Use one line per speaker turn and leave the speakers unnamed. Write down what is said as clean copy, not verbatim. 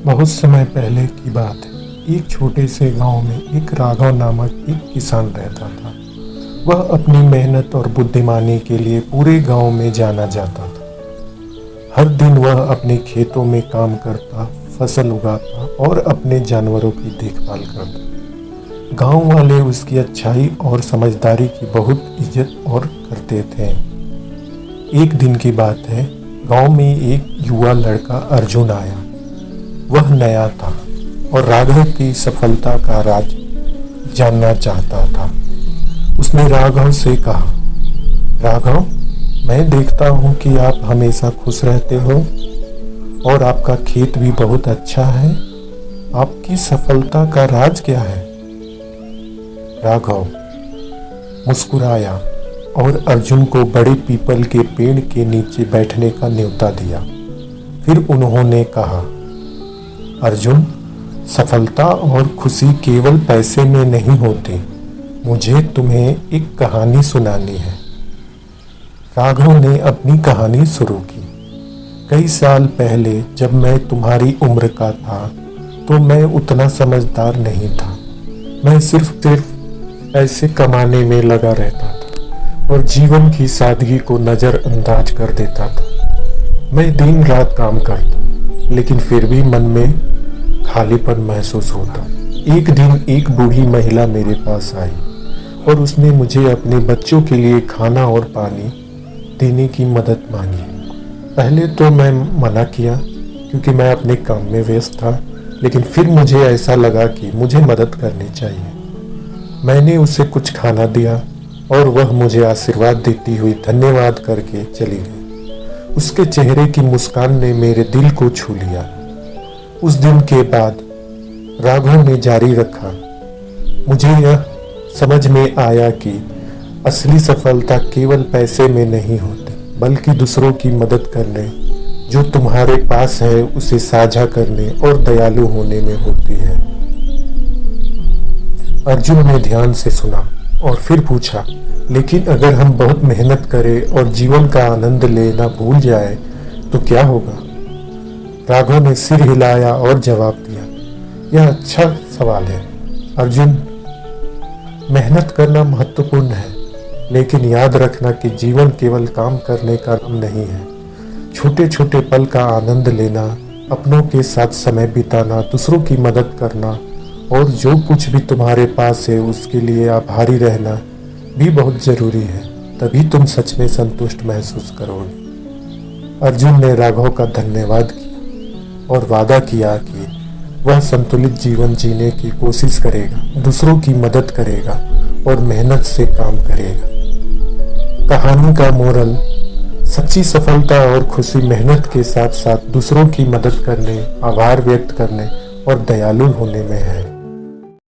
बहुत समय पहले की बात है। एक छोटे से गांव में एक राघव नामक एक किसान रहता था। वह अपनी मेहनत और बुद्धिमानी के लिए पूरे गांव में जाना जाता था। हर दिन वह अपने खेतों में काम करता, फसल उगाता और अपने जानवरों की देखभाल करता। गांव वाले उसकी अच्छाई और समझदारी की बहुत इज्जत और करते थे। एक दिन की बात है, गांव में एक युवा लड़का अर्जुन आया। वह नया था और राघव की सफलता का राज जानना चाहता था। उसने राघव से कहा, राघव, मैं देखता हूँ कि आप हमेशा खुश रहते हो और आपका खेत भी बहुत अच्छा है। आपकी सफलता का राज क्या है? राघव मुस्कुराया और अर्जुन को बड़े पीपल के पेड़ के नीचे बैठने का न्योता दिया। फिर उन्होंने कहा, अर्जुन, सफलता और खुशी केवल पैसे में नहीं होती। मुझे तुम्हें एक कहानी सुनानी है। राघव ने अपनी कहानी शुरू की। कई साल पहले जब मैं तुम्हारी उम्र का था तो मैं उतना समझदार नहीं था। मैं सिर्फ पैसे कमाने में लगा रहता था और जीवन की सादगी को नजरअंदाज कर देता था। मैं दिन रात काम करता, लेकिन फिर भी मन में खालीपन महसूस होता। एक दिन एक बूढ़ी महिला मेरे पास आई और उसने मुझे अपने बच्चों के लिए खाना और पानी देने की मदद मांगी। पहले तो मैं मना किया क्योंकि मैं अपने काम में व्यस्त था, लेकिन फिर मुझे ऐसा लगा कि मुझे मदद करनी चाहिए। मैंने उसे कुछ खाना दिया और वह मुझे आशीर्वाद देती हुई धन्यवाद करके चली गई। उसके चेहरे की मुस्कान ने मेरे दिल को छू लिया। उस दिन के बाद राघव ने जारी रखा। मुझे यह समझ में आया कि असली सफलता केवल पैसे में नहीं होती, बल्कि दूसरों की मदद करने, जो तुम्हारे पास है उसे साझा करने और दयालु होने में होती है। अर्जुन ने ध्यान से सुना और फिर पूछा, लेकिन अगर हम बहुत मेहनत करें और जीवन का आनंद लेना भूल जाए तो क्या होगा? राघव ने सिर हिलाया और जवाब दिया, यह अच्छा सवाल है अर्जुन। मेहनत करना महत्वपूर्ण है, लेकिन याद रखना कि जीवन केवल काम करने का नाम नहीं है। छोटे छोटे पल का आनंद लेना, अपनों के साथ समय बिताना, दूसरों की मदद करना और जो कुछ भी तुम्हारे पास है उसके लिए आभारी रहना भी बहुत जरूरी है। तभी तुम सच में संतुष्ट महसूस करोगे। अर्जुन ने राघव का धन्यवाद किया और वादा किया कि वह संतुलित जीवन जीने की कोशिश करेगा, दूसरों की मदद करेगा और मेहनत से काम करेगा। कहानी का मोरल, सच्ची सफलता और खुशी मेहनत के साथ साथ दूसरों की मदद करने, आभार व्यक्त करने और दयालु होने में है।